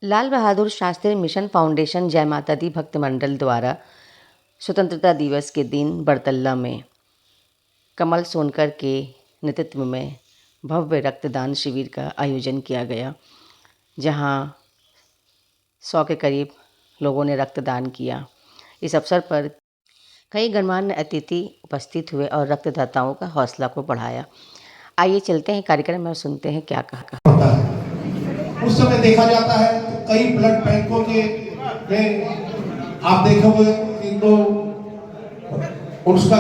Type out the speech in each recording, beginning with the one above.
Lal Bahadur Shastri mission foundation जय माता दी भक्त मंडल द्वारा स्वतंत्रता दिवस के दिन बड़तल्ला में कमल सोनकर के नेतृत्व में भव्य रक्तदान शिविर का आयोजन किया गया, जहां 100 के करीब लोगों ने रक्तदान किया। इस अवसर पर कई गणमान्य अतिथि उपस्थित हुए और रक्तदाताओं का हौसला को बढ़ाया। आइए चलते हैं कार्यक्रम में और सुनते हैं क्या कहा। उस समय देखा जाता है तो कई ब्लड बैंकों के में आप देखोगे कि तो उसका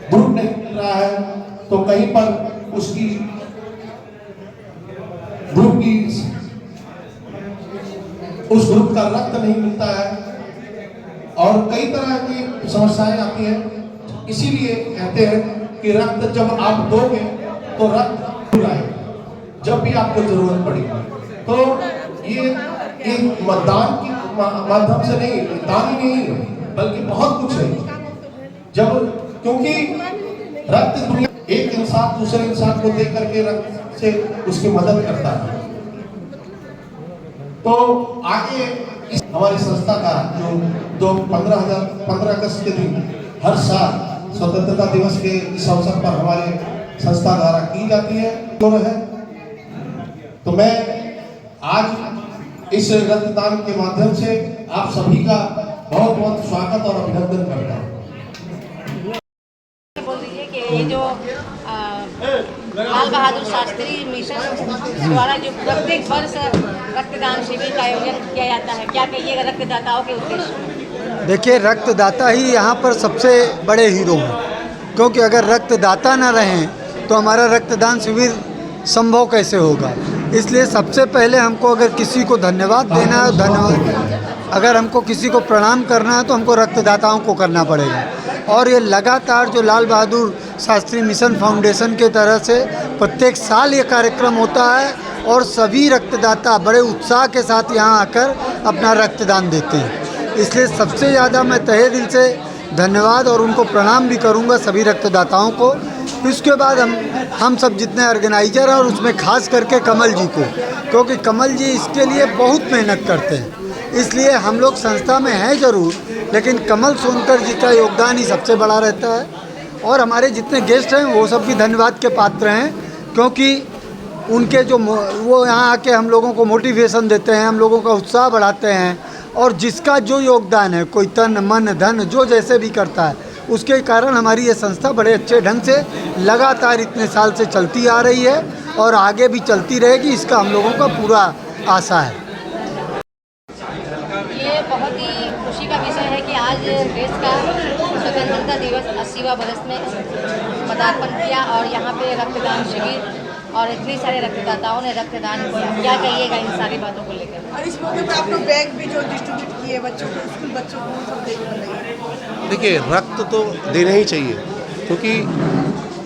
ग्रुप नहीं मिल रहा है, तो कहीं पर उसकी ग्रुप की उस ग्रुप का रक्त नहीं मिलता है और कई तरह की समस्याएं आती हैं। इसीलिए कहते हैं कि रक्त जब आप दोगे तो रक्त आए जब भी आपको जरूरत पड़ेगी। तो ये एक मतदान की माध्यम से नहीं, दान ही नहीं बल्कि बहुत कुछ है। जब क्योंकि रक्त दुनिया एक इंसान दूसरे इंसान को देख करके रक्त से उसकी मदद करता है। तो आगे इस हमारी संस्था का जो 15 अगस्त के दिन हर साल स्वतंत्रता दिवस के इस अवसर पर हमारे संस्था द्वारा की जाती है तो मैं आज इस रक्तदान के माध्यम से आप सभी का बहुत बहुत स्वागत और अभिनंदन करता हूँ। बोल दीजिए कि ये जो लाल बहादुर शास्त्री मिशन द्वारा जो प्रत्येक वर्ष रक्तदान शिविर का आयोजन किया जाता है, क्या कहिएगा रक्तदाताओं के उद्देश्य? देखिए, रक्तदाता ही यहाँ पर सबसे बड़े हीरो हैं, क्योंकि अगर रक्तदाता न रहें तो हमारा रक्तदान शिविर संभव कैसे होगा। इसलिए सबसे पहले हमको अगर किसी को धन्यवाद देना है, धन्यवाद, अगर हमको किसी को प्रणाम करना है तो हमको रक्तदाताओं को करना पड़ेगा। और ये लगातार जो लाल बहादुर शास्त्री मिशन फाउंडेशन के तरह से प्रत्येक साल ये कार्यक्रम होता है और सभी रक्तदाता बड़े उत्साह के साथ यहाँ आकर अपना रक्तदान देते हैं। इसलिए सबसे ज़्यादा मैं तहे दिल से धन्यवाद और उनको प्रणाम भी करूँगा सभी रक्तदाताओं को। इसके बाद हम सब जितने ऑर्गेनाइजर हैं और उसमें खास करके कमल जी को, क्योंकि कमल जी इसके लिए बहुत मेहनत करते हैं। इसलिए हम लोग संस्था में हैं ज़रूर, लेकिन कमल सोनकर जी का योगदान ही सबसे बड़ा रहता है। और हमारे जितने गेस्ट हैं वो सब भी धन्यवाद के पात्र हैं, क्योंकि उनके जो वो यहाँ आके हम लोगों को मोटिवेशन देते हैं, हम लोगों का उत्साह बढ़ाते हैं। और जिसका जो योगदान है, कोई तन मन धन जो जैसे भी करता है, उसके कारण हमारी ये संस्था बड़े अच्छे ढंग से लगातार इतने साल से चलती आ रही है और आगे भी चलती रहेगी, इसका हम लोगों का पूरा आशा है। ये बहुत ही खुशी का विषय है कि आज देश का स्वतंत्रता दिवस 80वां बरस में पदार्पण किया और यहाँ पे रक्तदान शिविर और इतने सारे रक्तदाताओं ने रक्तदान किया। क्या कहिएगा इन सारी बातों को लेकर? और इस मौके पर आप लोग बैग भी जो डिस्ट्रीब्यूट किए बच्चों को, स्कूल बच्चों को सब देख रहे हैं। देखिए, रक्त तो देना ही चाहिए, क्योंकि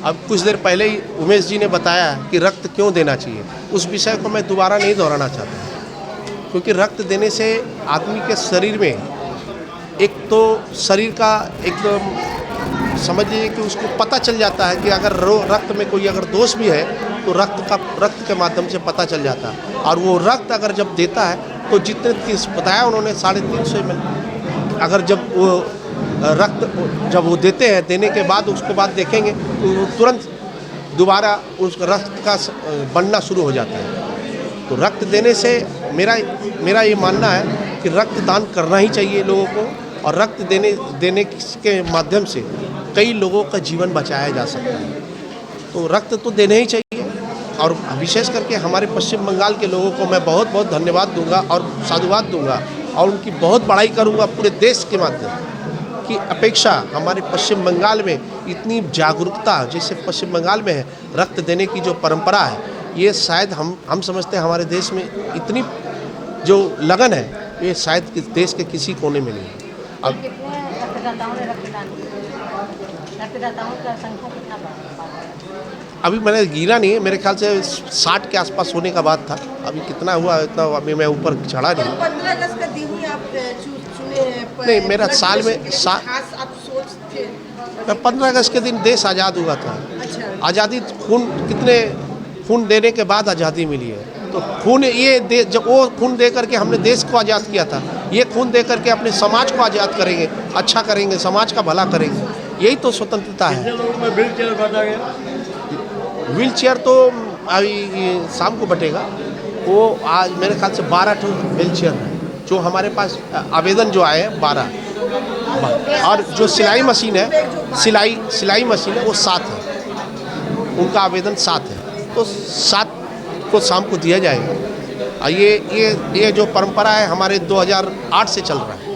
अब कुछ देर पहले ही उमेश जी ने बताया कि रक्त क्यों देना चाहिए। उस विषय को मैं दोबारा नहीं दोहराना चाहता, क्योंकि रक्त देने से आदमी के शरीर में एक तो शरीर का एक समझ लीजिए कि उसको पता चल जाता है कि अगर रक्त में कोई अगर दोष भी है तो रक्त के माध्यम से पता चल जाता है। और वो रक्त अगर जब देता है तो जितने बताया उन्होंने 350 ml, अगर जब वो रक्त जब वो देते हैं, देने के बाद उसको बाद देखेंगे तो तुरंत दोबारा उस रक्त का बनना शुरू हो जाता है। तो रक्त देने से मेरा ये मानना है कि रक्तदान करना ही चाहिए लोगों को, और रक्त देने के माध्यम से कई लोगों का जीवन बचाया जा सकता है। तो रक्त तो देने ही चाहिए। और विशेष करके हमारे पश्चिम बंगाल के लोगों को मैं बहुत बहुत धन्यवाद दूंगा और साधुवाद दूंगा और उनकी बहुत बड़ाई करूंगा पूरे देश के माध्यम की अपेक्षा। हमारे पश्चिम बंगाल में इतनी जागरूकता जैसे पश्चिम बंगाल में है, रक्त देने की जो परंपरा है, ये शायद हम समझते हैं हमारे देश में इतनी जो लगन है, ये शायद देश के किसी कोने में नहीं है। अब कितने रक्तदाताओं ने रक्तदान किया? रक्तदाताओं का संख्या कितना बढ़ा? अभी मैंने गिना नहीं है, मेरे ख्याल से 60 के आसपास होने का बात था। अभी कितना हुआ इतना अभी मैं ऊपर चढ़ा नहीं। 15 अगस्त का दिन ही आप चुने? नहीं, मेरा साल में आप सोच थे? 15 अगस्त के दिन देश आज़ाद हुआ था। अच्छा। आज़ादी कितने खून देने के बाद आज़ादी मिली है। तो खून ये जब वो खून दे करके हमने देश को आज़ाद किया था, ये खून दे करके अपने समाज को आज़ाद करेंगे, अच्छा करेंगे, समाज का भला करेंगे, यही तो स्वतंत्रता है। व्हील चेयर तो अभी शाम को बटेगा, वो आज मेरे ख्याल से 12 ठो व्हील चेयर है जो हमारे पास आवेदन जो आए हैं 12, और जो सिलाई मशीन है, सिलाई मशीन है वो 7 है, उनका आवेदन 7 है, तो 7 को शाम को दिया जाएगा। ये जो परंपरा है हमारे 2008 से चल रहा है।